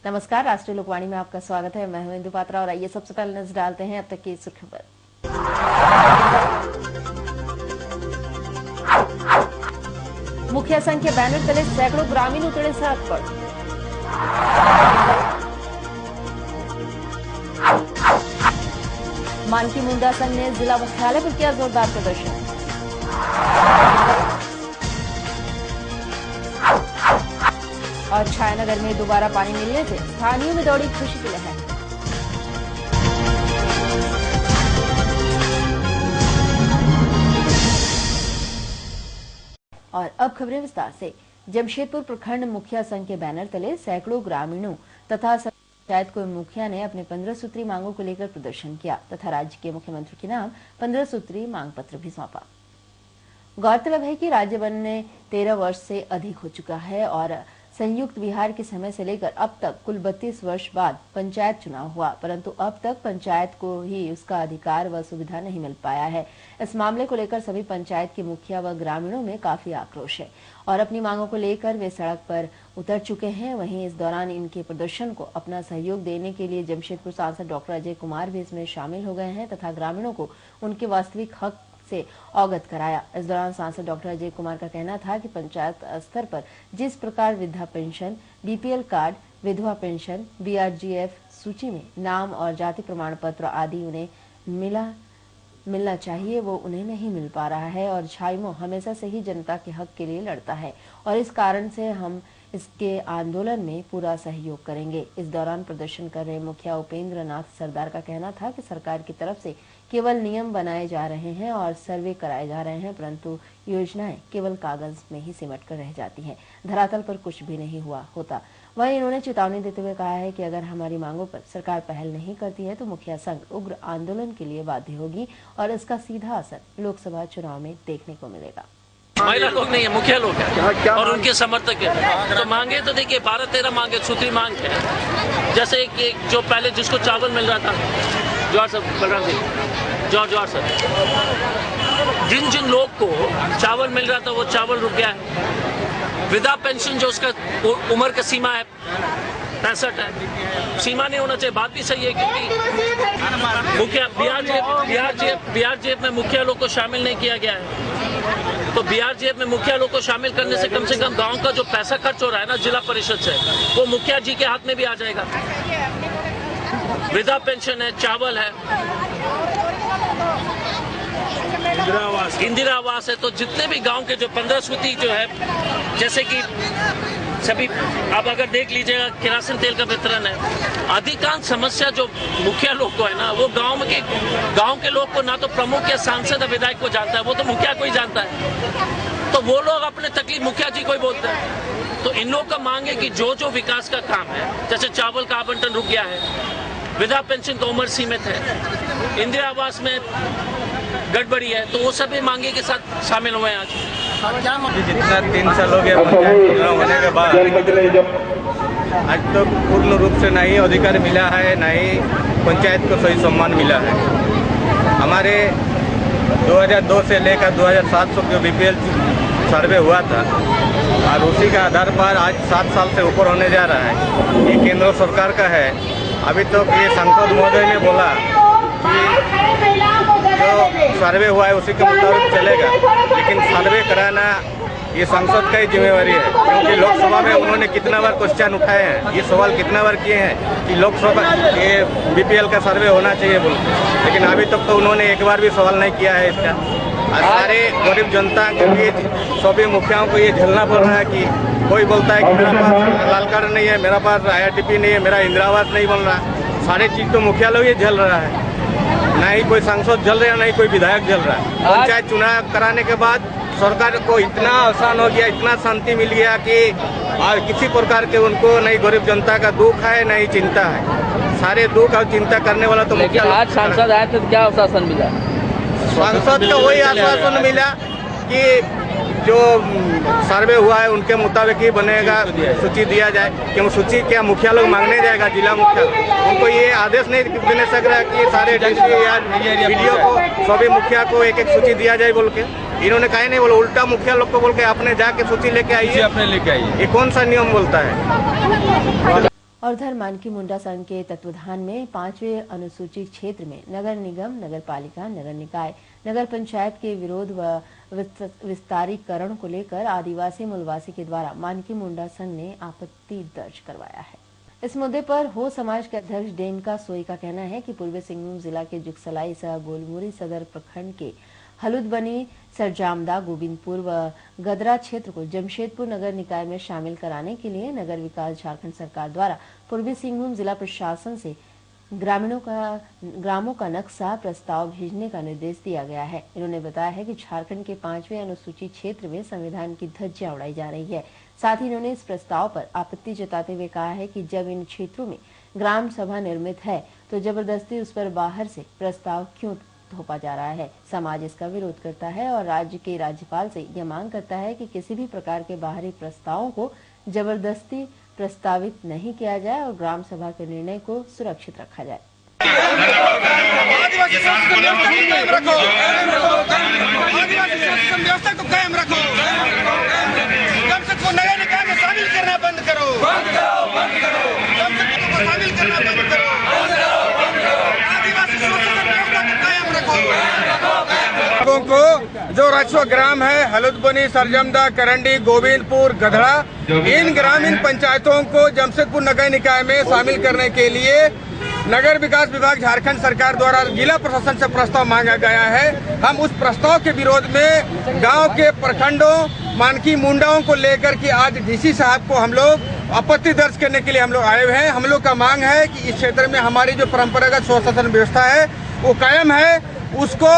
नमस्कार, राष्ट्रीय लोकवाणी में आपका स्वागत है। मैं हूं इंदु पात्रा और आइए सबसे पहले नजर डालते हैं अब तक की सुर्खियों पर। मुखिया संघ के बैनर तले सैकड़ों ग्रामीण उतरे सड़क पर। मानकी मुंडा संघ ने जिला मुख्यालय पर किया जोरदार प्रदर्शन। और छायानगर में दोबारा पानी मिलने से स्थानीयों में दौड़ी खुशी की लहर। और अब खबरें विस्तार से। जमशेदपुर प्रखंड मुखिया संघ के बैनर तले सैकड़ों ग्रामीणों तथा पंचायत को मुखिया ने अपने 15 सूत्री मांगों को लेकर प्रदर्शन किया तथा राज्य के मुख्यमंत्री के नाम 15 सूत्री मांग पत्र भी सौंपा। गौरतलब है कि राज्य बनने 13 वर्ष से अधिक हो चुका है और संयुक्त बिहार के समय से लेकर अब तक कुल 32 वर्ष बाद पंचायत चुनाव हुआ, परंतु अब तक पंचायत को ही उसका अधिकार व सुविधा नहीं मिल पाया है। इस मामले को लेकर सभी पंचायत के मुखिया व ग्रामीणों में काफी आक्रोश है और अपनी मांगों को लेकर वे सड़क पर उतर चुके हैं। वहीं इस दौरान इनके प्रदर्शन को अपना सहयोग देने के लिए जमशेदपुर सांसद डॉक्टर अजय कुमार भी इसमें शामिल हो गए हैं तथा ग्रामीणों को उनके वास्तविक हक से अवगत कराया। इस दौरान सांसद डॉक्टर अजय कुमार का कहना था कि पंचायत स्तर पर जिस प्रकार वृद्धा पेंशन, बीपीएल कार्ड, विधवा पेंशन, बीआरजीएफ सूची में नाम और जाति प्रमाण पत्र आदि उन्हें मिलना चाहिए, वो उन्हें नहीं मिल पा रहा है और झाइमो हमेशा से ही जनता के हक के लिए लड़ता है और इस कारण से हम इसके आंदोलन में पूरा सहयोग करेंगे। इस दौरान प्रदर्शन कर रहे मुखिया उपेंद्र नाथ सरदार का कहना था कि सरकार की तरफ से केवल नियम बनाए जा रहे हैं और सर्वे कराए जा रहे हैं, परंतु योजनाएं केवल कागज में ही सिमट कर रह जाती हैं, धरातल पर कुछ भी नहीं हुआ होता। वहीं इन्होंने चेतावनी देते हुए कहा है कि अगर हमारी मांगों पर सरकार पहल नहीं करती है तो मुखिया संघ उग्र आंदोलन के लिए बाध्य होगी और इसका सीधा असर लोकसभा चुनाव में देखने को मिलेगा। महिला लोग नहीं है, मुखिया लोग है और उनके समर्थक है। तो मांगे तो देखिए 12-13 मांगे सूत्री मांग है। जैसे कि जो पहले जिसको चावल मिल रहा था, जवाहर सर बलराम सिंह जवाहर सर, जिन जिन लोग को चावल मिल रहा था वो चावल रुक गया है। वृद्धा पेंशन जो उसका उम्र का सीमा है 65 है, सीमा नहीं होना चाहिए। बात भी सही है क्योंकि मुखिया बीआरजेएफ में मुखिया लोग को शामिल नहीं किया गया है, तो बीआरजेएफ में मुखिया लोग को शामिल करने से कम गांव का जो पैसा खर्च हो रहा है ना जिला परिषद से, वो मुखिया जी के हाथ में भी आ जाएगा। वृद्धा पेंशन है, चावल है, इंदिरा आवास है, तो जितने भी गांव के जो 15 सूत्री जो है, जैसे कि सभी आप अगर देख लीजिएगा किरासन तेल का वितरण है। अधिकांश समस्या जो मुखिया लोग को है ना, वो गांव के लोग को ना तो प्रमुख या सांसद या विधायक को जानता है, वो तो मुखिया को ही जानता है। तो वो लोग अपने तकलीफ मुखिया जी को ही बोलते हैं। तो इन लोग का मांग है कि जो जो विकास का काम है, जैसे चावल का आवंटन रुक गया है, वृद्धा पेंशन का उम्र सीमित है, इंदिरा आवास में गड़बड़ी है, तो वो सभी मांगे के साथ शामिल हुए हैं आज। जितना 3 साल हो गया पंचायत चुनाव होने के बाद आज तक पूर्ण रूप से नहीं अधिकार मिला है, नहीं पंचायत को सही सम्मान मिला है। हमारे 2002 से लेकर 2700 जो बीपीएल सर्वे हुआ था और उसी का आधार पर आज 7 साल से ऊपर होने जा रहा है। ये केंद्र सरकार का है। अभी तो ये सांसद महोदय ने बोला कि जो सर्वे हुआ है उसी के मुताबिक चलेगा, लेकिन सर्वे कराना ये सांसद का ही जिम्मेवारी है, क्योंकि लोकसभा में उन्होंने कितना बार क्वेश्चन उठाए हैं, ये सवाल कितना बार किए हैं कि लोकसभा ये बीपीएल का सर्वे होना चाहिए बोल, लेकिन अभी तक तो उन्होंने एक बार भी सवाल नहीं किया है इसका। और सारे गरीब जनता के बीच सभी मुखियाओं को ये झेलना पड़ रहा है कि कोई बोलता है कि मेरा पास लाल कार्ड नहीं है, मेरा पास IRTP नहीं है, मेरा इंदिरा आवास नहीं बन रहा। सारे चीज़ तो मुखिया लोग ये झेल रहा है, ना ही कोई सांसद झेल रहा है, ना ही कोई विधायक झेल रहा है। पंचायत चुनाव कराने के बाद सरकार को इतना आसान हो गया, इतना शांति मिल गया कि और किसी प्रकार के उनको नहीं गरीब जनता का दुख है, नहीं चिंता है। सारे दुख और चिंता करने वाला तो मुखिया। आज सांसद आए तो क्या आश्वासन मिला? सांसद को वही आश्वासन मिला कि जो सर्वे हुआ है उनके मुताबिक ही बनेगा, सूची दिया जाए। क्यों सूची क्या मुखिया लोग मांगने जाएगा? जिला मुखिया उनको ये आदेश नहीं देने सक रहा कि सारे डीसी या वीडियो को सभी मुखिया को एक सूची दिया जाए बोल के। इन्होंने कहीं नहीं बोला, उल्टा मुखिया लोग को बोल के अपने जाके सूची लेके आइए, अपने लेके आइए। ये कौन सा नियम बोलता है? और उधर मानकी मुंडा संघ के तत्वाधान में 5वें अनुसूचित क्षेत्र में नगर निगम, नगर पालिका, नगर निकाय, नगर पंचायत के विरोध व विस्तारीकरण को लेकर आदिवासी मूलवासी के द्वारा मानकी मुंडा संघ ने आपत्ति दर्ज करवाया है। इस मुद्दे पर हो समाज के अध्यक्ष डेनका सोई का कहना है कि पूर्वी सिंहभूम जिला के जुगसलाई सह गोलमुरी सदर प्रखंड के हलुदबनी, सरजामदा, गोविंदपुर व गदरा क्षेत्र को जमशेदपुर नगर निकाय में शामिल कराने के लिए नगर विकास झारखंड सरकार द्वारा पूर्वी सिंहभूम जिला प्रशासन से ग्रामों का नक्शा प्रस्ताव भेजने का निर्देश दिया गया है। इन्होंने बताया है कि झारखंड के 5वें अनुसूचित क्षेत्र में संविधान की धज्जियां उड़ाई जा रही है। साथ ही इन्होंने इस प्रस्ताव पर आपत्ति जताते हुए कहा है कि जब इन क्षेत्रों में ग्राम सभा निर्मित है तो जबरदस्ती उस पर बाहर से प्रस्ताव क्यों थोपा जा रहा है। समाज इसका विरोध करता है और राज्य के राज्यपाल से यह मांग करता है कि किसी भी प्रकार के बाहरी प्रस्तावों को जबरदस्ती प्रस्तावित नहीं किया जाए और ग्राम सभा के निर्णय को सुरक्षित रखा जाए। आदिवासी शासन व्यवस्था को कायम रखो। को नगर निकाय में शामिल करना बंद करो। शामिल करना बंद करो। आदिवासी शासन व्यवस्था को कायम रखो। लोगों को जो राजस्व ग्राम है हलुदबनी, सरजमदा, करंडी, गोविंदपुर, गधड़ा, इन ग्रामीण पंचायतों को जमशेदपुर नगर निकाय में शामिल करने के लिए नगर विकास विभाग झारखंड सरकार द्वारा जिला प्रशासन से प्रस्ताव मांगा गया है। हम उस प्रस्ताव के विरोध में गांव के प्रखंडों मानकी मुंडाओं को लेकर के आज डीसी साहब को हम लोग आपत्ति दर्ज करने के लिए हम लोग आए हुए हैं। हम लोग का मांग है कि इस क्षेत्र में हमारी जो परंपरागत स्वशासन व्यवस्था है वो कायम है, उसको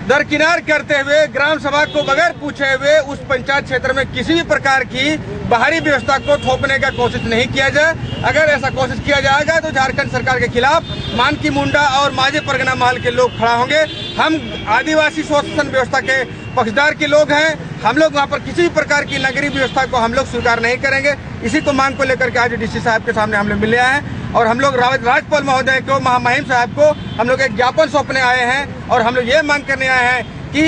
दरकिनार करते हुए ग्राम सभा को बगैर पूछे हुए उस पंचायत क्षेत्र में किसी भी प्रकार की बाहरी व्यवस्था को थोपने का कोशिश नहीं किया जाए। अगर ऐसा कोशिश किया जाएगा तो झारखंड सरकार के खिलाफ मानकी मुंडा और माझे परगना महल के लोग खड़ा होंगे। हम आदिवासी स्वशासन व्यवस्था के पक्षधार के लोग हैं। हम लोग वहाँ पर किसी भी प्रकार की नगरीय व्यवस्था को हम लोग स्वीकार नहीं करेंगे। इसी को मांग को लेकर के आज डीसी साहब के सामने हम लोग मिले आए हैं और हम लोग राज्यपाल महोदय को, महामहिम साहब को हम लोग एक ज्ञापन सौंपने आए हैं और हम लोग ये मांग करने आए हैं कि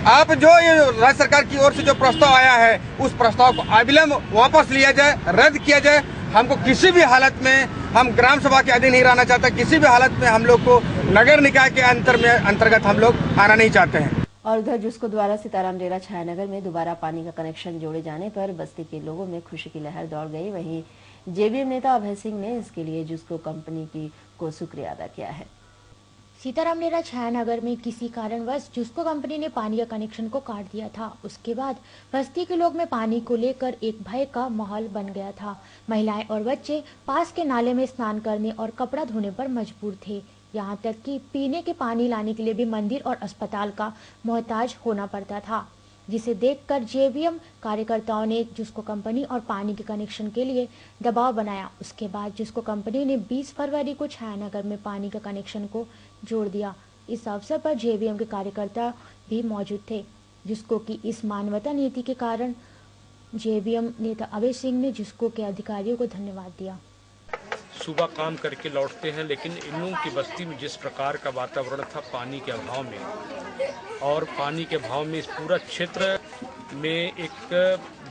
आप जो ये राज्य सरकार की ओर से जो प्रस्ताव आया है उस प्रस्ताव को अविलंब वापस लिया जाए, रद्द किया जाए। हमको किसी भी हालत में, हम ग्राम सभा के अधीन नहीं रहना चाहते, किसी भी हालत में हम लोग को नगर निकाय के अंतर्गत हम लोग आना नहीं चाहते हैं। और उधर जुस्को द्वारा सीताराम डेरा छायानगर में दोबारा पानी का कनेक्शन जोड़े जाने पर बस्ती के लोगों में खुशी की लहर दौड़ गई। वहीं जेवीएम नेता अभय सिंह ने इसके लिए जुस्को कंपनी को शुक्रिया अदा किया है। सीताराम डेरा छायानगर में किसी कारणवश जुस्को कंपनी ने पानी का कनेक्शन को काट दिया था। उसके बाद बस्ती के लोग में पानी को लेकर एक भय का माहौल बन गया था। महिलाएं और बच्चे पास के नाले में स्नान करने और कपड़ा धोने पर मजबूर थे। यहाँ तक कि पीने के पानी लाने के लिए भी मंदिर और अस्पताल का मोहताज होना पड़ता था, जिसे देखकर जेवीएम कार्यकर्ताओं ने जुस्को कंपनी और पानी के कनेक्शन के लिए दबाव बनाया। उसके बाद जुस्को कंपनी ने 20 फरवरी को छायानगर में पानी का कनेक्शन को जोड़ दिया। इस अवसर पर जेवीएम के कार्यकर्ता भी मौजूद थे। जुस्को की इस मानवता नीति के कारण जेवीएम नेता अभय सिंह ने जुस्को के अधिकारियों को धन्यवाद दिया। सुबह काम करके लौटते हैं, लेकिन इन लोगों की बस्ती में जिस प्रकार का वातावरण था पानी के अभाव में, और पानी के अभाव में इस पूरा क्षेत्र में एक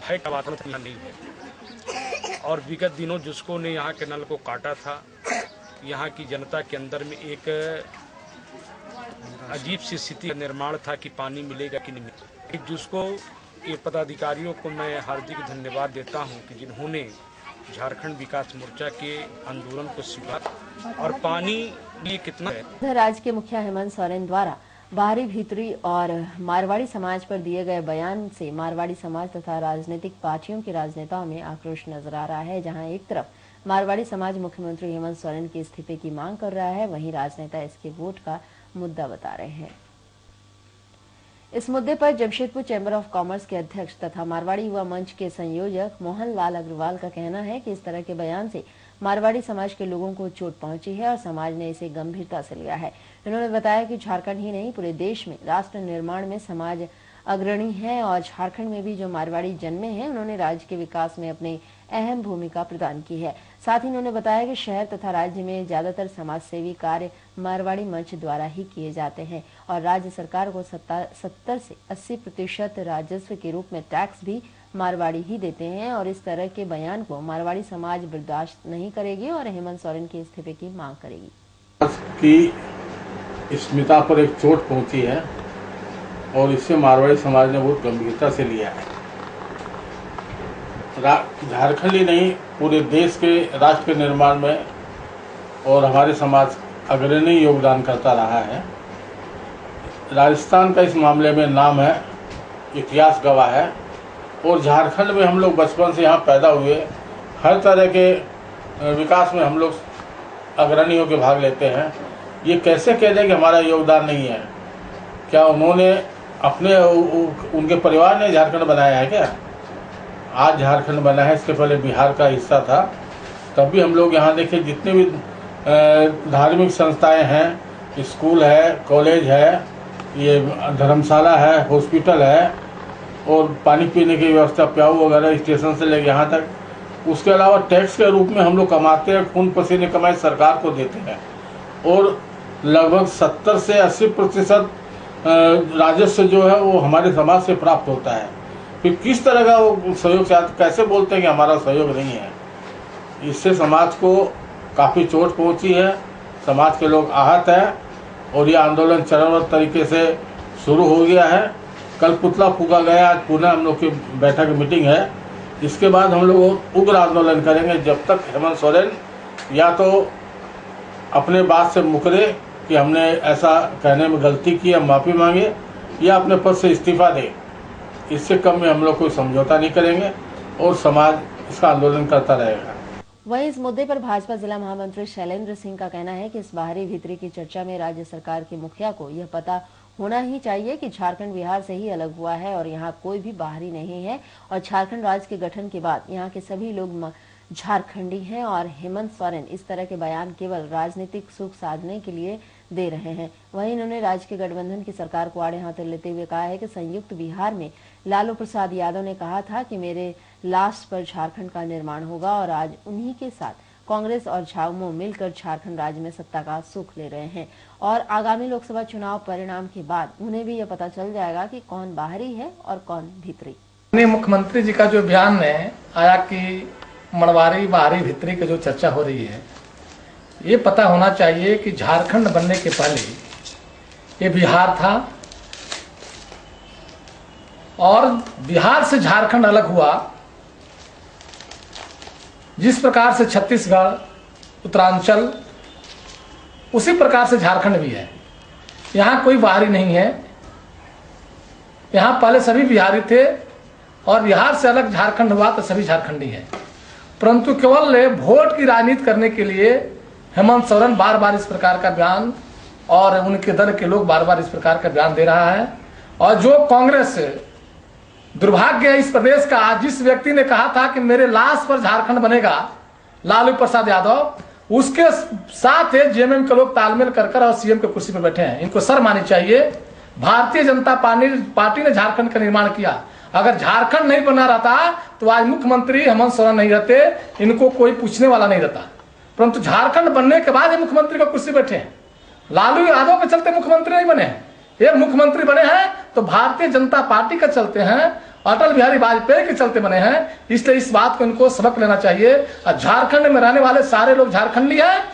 भय का वातावरण नहीं है। और विगत दिनों जिसको ने यहाँ के नल को काटा था, यहाँ की जनता के अंदर में एक अजीब सी स्थिति का निर्माण था कि पानी मिलेगा कि नहीं मिलेगा। जिसको के पदाधिकारियों को मैं हार्दिक धन्यवाद देता हूँ कि जिन्होंने झारखंड विकास मोर्चा के आंदोलन को स्वीकार और पानी ये कितना है। राज्य के मुखिया हेमंत सोरेन द्वारा बाहरी, भीतरी और मारवाड़ी समाज पर दिए गए बयान से मारवाड़ी समाज तथा राजनीतिक पार्टियों के राजनेताओं में आक्रोश नजर आ रहा है। जहां एक तरफ मारवाड़ी समाज मुख्यमंत्री हेमंत सोरेन के इस्तीफे की मांग कर रहा है, वहीं राजनेता इसके वोट का मुद्दा बता रहे हैं। इस मुद्दे पर जमशेदपुर चैम्बर ऑफ कॉमर्स के अध्यक्ष तथा मारवाड़ी युवा मंच के संयोजक मोहन लाल अग्रवाल का कहना है कि इस तरह के बयान से मारवाड़ी समाज के लोगों को चोट पहुंची है और समाज ने इसे गंभीरता से लिया है। उन्होंने बताया कि झारखंड ही नहीं पूरे देश में राष्ट्र निर्माण में समाज अग्रणी है और झारखंड में भी जो मारवाड़ी जन्मे हैं उन्होंने राज्य के विकास में अपनी अहम भूमिका प्रदान की है। साथ ही उन्होंने बताया कि शहर तथा राज्य में ज्यादातर समाज सेवी कार्य मारवाड़ी मंच द्वारा ही किए जाते हैं और राज्य सरकार को 70 से 80% राजस्व के रूप में टैक्स भी मारवाड़ी ही देते हैं और इस तरह के बयान को मारवाड़ी समाज बर्दाश्त नहीं करेगी और हेमंत सोरेन के इस्तीफे की मांग करेगी। की स्मिता पर एक चोट पहुंची है और इससे मारवाड़ी समाज ने बहुत गंभीरता से लिया है। झारखंड ही नहीं, पूरे देश के राष्ट्र के निर्माण में और हमारे समाज अग्रणी योगदान करता रहा है। राजस्थान का इस मामले में नाम है, इतिहास गवाह है। और झारखंड में हम लोग बचपन से यहाँ पैदा हुए, हर तरह के विकास में हम लोग अग्रणी होकर भाग लेते हैं। ये कैसे कह दें कि हमारा योगदान नहीं है? क्या उन्होंने अपने उनके परिवार ने झारखंड बनाया है क्या? आज झारखंड बना है, इसके पहले बिहार का हिस्सा था। तब भी हम लोग यहाँ देखिए, जितने भी धार्मिक संस्थाएं हैं, स्कूल है, कॉलेज है, ये धर्मशाला है, हॉस्पिटल है और पानी पीने की व्यवस्था, प्याऊ वगैरह स्टेशन से लेकर यहाँ तक। उसके अलावा टैक्स के रूप में हम लोग कमाते हैं, खून पसीने कमाई सरकार को देते हैं और लगभग 70 से 80% राजस्व जो है वो हमारे समाज से प्राप्त होता है। फिर किस तरह का वो सहयोग से कैसे बोलते हैं कि हमारा सहयोग नहीं है? इससे समाज को काफ़ी चोट पहुंची है, समाज के लोग आहत हैं और ये आंदोलन चरणबद्ध तरीके से शुरू हो गया है। कल पुतला फूका गया, आज पुनः हम लोग की बैठक मीटिंग है। इसके बाद हम लोग उग्र आंदोलन करेंगे जब तक हेमंत सोरेन या तो अपने बात से मुकरे कि हमने ऐसा कहने में गलती की, हम माफ़ी मांगे, या अपने पद से इस्तीफा दे। इससे कम में हम लोग कोई समझौता नहीं करेंगे और समाज इसका आंदोलन करता रहेगा। वहीं इस मुद्दे पर भाजपा जिला महामंत्री शैलेंद्र सिंह का कहना है कि इस बाहरी भीतरी की चर्चा में राज्य सरकार के मुखिया को यह पता होना ही चाहिए कि झारखंड बिहार से ही अलग हुआ है और यहाँ कोई भी बाहरी नहीं है और झारखंड राज्य के गठन के बाद यहाँ के सभी लोग झारखंडी हैं और हेमंत सोरेन इस तरह के बयान केवल राजनीतिक सुख साधने के लिए दे रहे हैं। वहीं इन्होंने राज्य के गठबंधन की सरकार को आड़े हाथों लेते हुए कहा है कि संयुक्त बिहार में लालू प्रसाद यादव ने कहा था कि मेरे लाश पर झारखंड का निर्माण होगा और आज उन्हीं के साथ कांग्रेस और झामुमो मिलकर झारखंड राज्य में सत्ता का सुख ले रहे हैं और आगामी लोकसभा चुनाव परिणाम के बाद उन्हें भी यह पता चल जाएगा कि कौन बाहरी है और कौन भीतरी। मुख्यमंत्री जी का जो बयान में आया कि मड़वारी बाहरी भीतरी की जो चर्चा हो रही है, ये पता होना चाहिए कि झारखंड बनने के पहले ये बिहार था और बिहार से झारखंड अलग हुआ। जिस प्रकार से छत्तीसगढ़, उत्तरांचल, उसी प्रकार से झारखंड भी है। यहाँ कोई बाहरी नहीं है, यहाँ पहले सभी बिहारी थे और बिहार से अलग झारखंड हुआ तो सभी झारखंडी हैं। परंतु केवल वोट की राजनीति करने के लिए हेमंत सोरेन बार बार इस प्रकार का बयान और उनके दल के लोग बार बार इस प्रकार का बयान दे रहा है। और जो कांग्रेस, दुर्भाग्य है इस प्रदेश का, जिस व्यक्ति ने कहा था कि मेरे लाश पर झारखंड बनेगा, लालू प्रसाद यादव, उसके साथ जेएमएम के लोग तालमेल कर और सीएम के कुर्सी पर बैठे हैं। इनको शर्म आनी चाहिए। भारतीय जनता पार्टी ने झारखंड का निर्माण किया। अगर झारखंड नहीं बना रहता तो आज मुख्यमंत्री हेमंत सोरेन नहीं रहते, इनको कोई पूछने वाला नहीं रहता। परंतु झारखंड बनने के बाद ये मुख्यमंत्री का कुर्सी बैठे हैं। लालू यादव के चलते मुख्यमंत्री नहीं बने हैं, ये मुख्यमंत्री बने हैं तो भारतीय जनता पार्टी के चलते हैं, अटल बिहारी वाजपेयी के चलते बने हैं। इसलिए इस बात को इनको सबक लेना चाहिए। और झारखंड में रहने वाले सारे लोग झारखंडी हैं।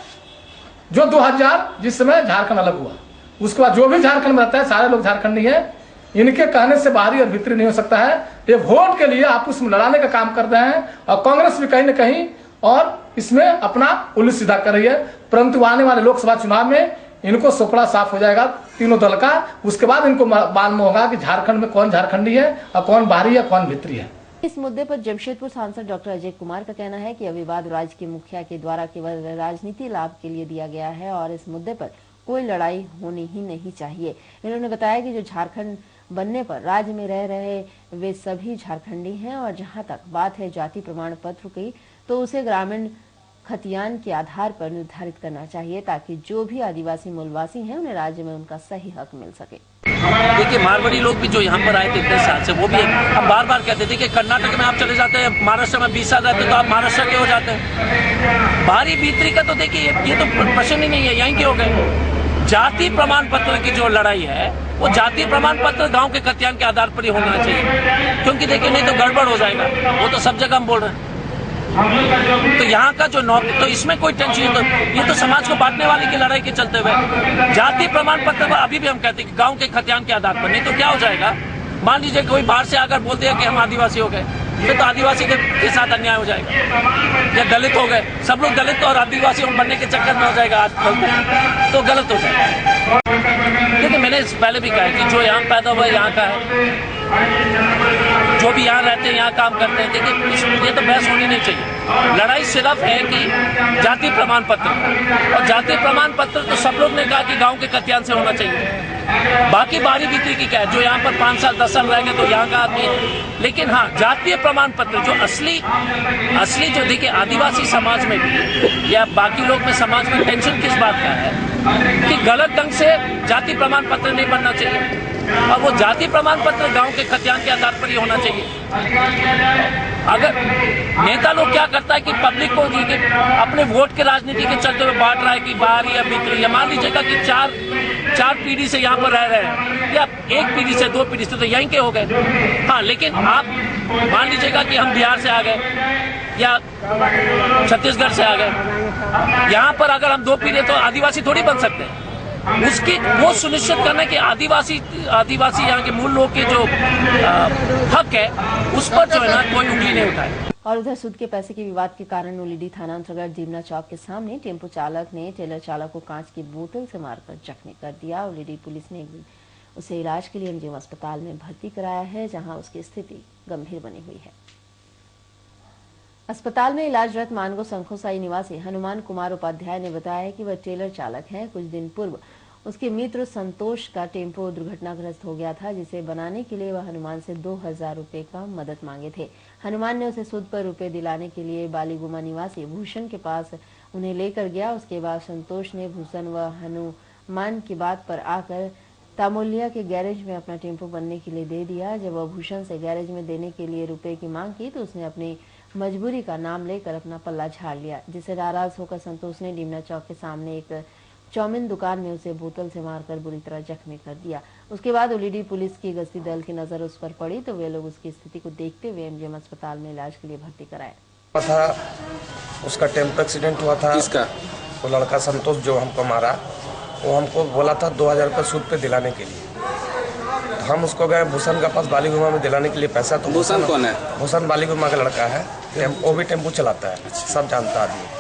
जो 2000 जिस समय झारखंड अलग हुआ, उसके बाद जो भी झारखंड में रहता है सारे लोग झारखंडी हैं। इनके कहने से बाहरी और भीतरी नहीं हो सकता है। ये वोट के लिए आपस में लड़ाने का काम कर रहे हैं और कांग्रेस भी कहीं न कहीं और इसमें अपना उल्लू सीधा कर रही है। परंतु आने वाले लोकसभा चुनाव में इनको सोपड़ा साफ हो जाएगा तीनों दल का। उसके बाद इनको मालूम होगा कि झारखंड में कौन झारखंडी है और कौन बाहरी है, कौन भीतरी है। इस मुद्दे पर जमशेदपुर सांसद डॉक्टर अजय कुमार का कहना है कि यह विवाद राज्य के मुखिया के द्वारा केवल राजनीति लाभ के लिए दिया गया है और इस मुद्दे पर कोई लड़ाई होनी ही नहीं चाहिए। इन्होंने बताया कि जो झारखंड बनने पर राज्य में रह रहे वे सभी झारखंडी हैं और जहां तक बात है जाति प्रमाण पत्र की, तो उसे ग्रामीण खतियान के आधार पर निर्धारित करना चाहिए ताकि जो भी आदिवासी मूलवासी हैं उन्हें राज्य में उनका सही हक मिल सके। देखिए, मारवाड़ी लोग भी जो यहाँ पर आए थे इतने साल से, वो भी अब बार बार कहते थे कि कर्नाटक में आप चले जाते हैं, महाराष्ट्र में 20 साल रहते तो आप महाराष्ट्र के हो जाते हैं। बाहरी भीतरी का तो देखिए ये तो प्रश्न ही नहीं है, यहीं के हो गए। जाति प्रमाण पत्र की जो लड़ाई है वो जाति प्रमाण पत्र गांव के खतियान के आधार पर ही होना चाहिए, क्योंकि देखिए नहीं तो गड़बड़ हो जाएगा। वो तो सब जगह हम बोल रहे हैं। तो यहाँ का जो तो इसमें कोई टेंशन तो ये तो समाज को बांटने वाले की लड़ाई के चलते हुए जाति प्रमाण पत्र अभी भी हम कहते हैं कि गांव के खतियान के आधार पर, नहीं तो क्या हो जाएगा। मान लीजिए कोई बाहर से आकर बोलते हैं कि हम आदिवासी हो गए, फिर तो आदिवासी के साथ अन्याय हो जाएगा, या दलित हो गए, सब लोग दलित और आदिवासी बनने के चक्कर में हो जाएगा आजकल, तो गलत हो जाएगा। क्योंकि मैंने पहले भी कहा है कि जो यहाँ पैदा हुआ है यहाँ का है, जो भी यहाँ रहते हैं यहाँ काम करते हैं, देखिए ये तो बहस होनी नहीं चाहिए। लड़ाई सिर्फ है कि जाति प्रमाण पत्र, और जाति प्रमाण पत्र तो सब लोग ने कहा कि गांव के खतियान से होना चाहिए। बाकी बारी बिक्री की क्या है, जो यहाँ पर 5 साल 10 साल रहेंगे तो यहाँ का आदमी है। लेकिन हाँ, जातीय प्रमाण पत्र जो असली जो देखिए आदिवासी समाज में भी या बाकी लोग में समाज में टेंशन किस बात का है कि गलत ढंग से जाति प्रमाण पत्र नहीं बनना चाहिए, और वो जाति प्रमाण पत्र गांव के खतियान के आधार पर ही होना चाहिए। अगर नेता लोग क्या करता है कि पब्लिक को अपने वोट के राजनीति के चलते हुए बांट रहा है कि बाहर या बिक्री, या मान लीजिएगा कि चार पीढ़ी से यहाँ पर रह रहे हैं, या एक पीढ़ी से 2 पीढ़ी से तो यहीं के हो गए। हाँ, लेकिन आप मान लीजिएगा कि हम बिहार से आ गए या छत्तीसगढ़ से आ गए, यहाँ पर अगर हम 2 पीढ़ी तो आदिवासी थोड़ी बन सकते हैं। उसकी वो सुनिश्चित करना कि आदिवासी यहाँ के मूल लोग के जो हक है उस पर जो है ना कोई उंगली नहीं उठाए। और उधर सूद के पैसे के विवाद के कारण उलीडी थाना अंतर्गत जीवना चौक के सामने टेम्पो चालक ने टेलर चालक को कांच की बोतल से मारकर जख्मी कर दिया। उलीडी पुलिस ने उसे इलाज के लिए एमजीएम अस्पताल में भर्ती कराया है, जहां उसकी स्थिति गंभीर बनी हुई है। अस्पताल में इलाजरत मानगो संखोसाई निवासी हनुमान कुमार उपाध्याय ने बताया कि वह टेलर चालक हैं। कुछ दिन पूर्व उसके मित्र संतोष का टेम्पो दुर्घटनाग्रस्त हो गया था, जिसे बनाने के लिए वह हनुमान से 2000 रुपए का मदद मांगे थे। हनुमान ने उसे सूद पर रुपए दिलाने के लिए बालीगुमा निवासी भूषण के पास उन्हें लेकर गया। उसके बाद संतोष ने भूषण व हनुमान की बात पर आकर तामोलिया के गैरेज में अपना टेम्पो बनने के लिए दे दिया। जब वह भूषण से गैरेज में देने के लिए रुपए की मांग की तो उसने अपनी मजबूरी का नाम लेकर अपना पल्ला झाड़ लिया, जिससे नाराज होकर संतोष ने डीमना चौक के सामने एक चौमिन दुकान में उसे बोतल से मारकर बुरी तरह जख्मी कर दिया। उसके बाद उलीडी पुलिस की गश्ती दल की नजर उस पर पड़ी तो वे लोग उसकी स्थिति को देखते हुए एमजीएम अस्पताल में इलाज के लिए भर्ती कराए। उसका टेम्पो एक्सीडेंट हुआ था। किसका? वो लड़का संतोष जो हमको मारा, वो हमको बोला था 2000 रुपये सूद पे दिलाने के लिए। तो हम उसको गए भूषण के पास बालीगुमा में दिलाने के लिए पैसा। तो भूषण कौन है? भूषण बालीगुमा का लड़का है, वो भी टेम्पो चलाता है, सब जानता आदमी।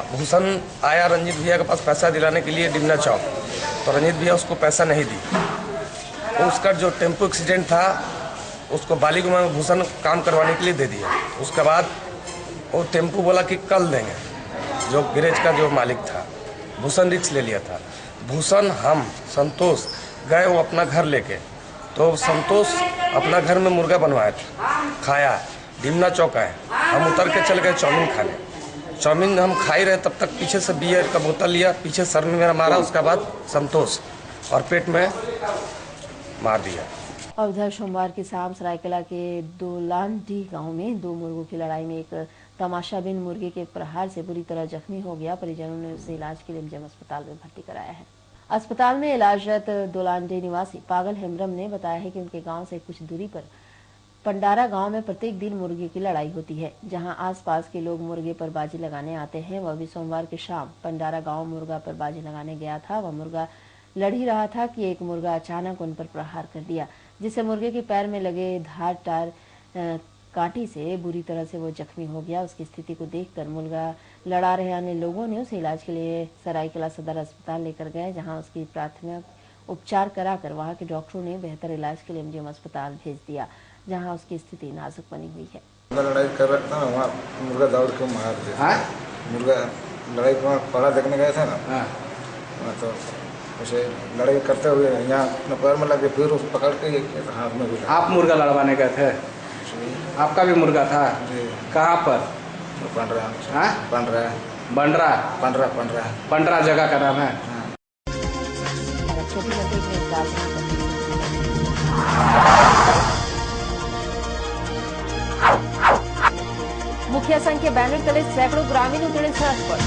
भूषण आया रंजीत भैया के पास पैसा दिलाने के लिए डिमना चौक, तो रंजीत भैया उसको पैसा नहीं दी। तो उसका जो टेम्पो एक्सीडेंट था उसको बालीगुमा में भूषण काम करवाने के लिए दे दिया। उसके बाद वो टेम्पो बोला कि कल देंगे। जो गैरेज का जो मालिक था भूषण रिक्स ले लिया था। भूषण हम संतोष गए वो अपना घर लेके, तो संतोष अपना घर में मुर्गा बनवाया था, खाया। डिमना चौक आए, हम उतर के चल गए चाउमीन खाने। चाउमीन हम खा ही रहे तब तक पीछे से बियर का बोतल लिया, पीछे सर में मेरा मारा, उसके बाद संतोष और पेट में मार दिया। और उधर सोमवार की शाम सरायकला के दोलांडी गांव में 2 मुर्गों की लड़ाई में एक तमाशाबीन मुर्गे के प्रहार से बुरी तरह जख्मी हो गया। परिजनों ने उसे इलाज के लिए एमजीएम अस्पताल में भर्ती कराया है। अस्पताल में इलाजरत दोलांडी निवासी पागल हेम्ब्रम ने बताया है कि उनके गांव से कुछ दूरी पर पंडारा गांव में प्रत्येक दिन मुर्गे की लड़ाई होती है, जहां आसपास के लोग मुर्गे पर बाजी लगाने आते हैं। वह भी सोमवार की शाम पंडारा गांव मुर्गा पर बाजी लगाने गया था। वह मुर्गा लड़ ही रहा था कि एक मुर्गा अचानक उन पर प्रहार कर दिया, जिससे मुर्गे के पैर में लगे धारदार कांटी से बुरी तरह से वो जख्मी हो गया। उसकी स्थिति को देखकर मुर्गा लड़ा रहे अन्य लोगों ने उसे इलाज के लिए सरायकला सदर अस्पताल लेकर गए, जहां उसकी प्राथमिक उपचार कराकर वहां के डॉक्टरों ने बेहतर इलाज के लिए एमजीएम अस्पताल भेज दिया, जहां उसकी स्थिति नाजुक बनी हुई है। लड़ाई कर रहा था ना, वहाँ मुर्गा दौड़ के मार दिया। मुर्गा लड़ाई को पड़ा देखने गए थे ना, तो उसे लड़ाई करते हुए यहाँ अपने पैर में लगे, फिर उसे पकड़ के हाथ में भी। आप मुर्गा लड़वाने गए थे? आपका भी मुर्गा था? कहाँ पर? पंडरा जगह का नाम है। मुखिया संघ के बैनर तले सैकड़ों ग्रामीण उतरे सड़क पर।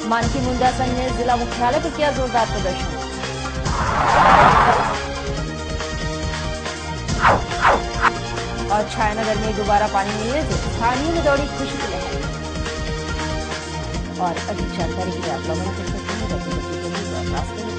मानकी मुंडा संघ ने जिला मुख्यालय पर किया जोरदार प्रदर्शन। और छायानगर में दोबारा पानी मिलने से स्थानीय में दौड़ी खुशी की लहर। और अधिक जानकारी के लिए आप लोगों के रास्ते में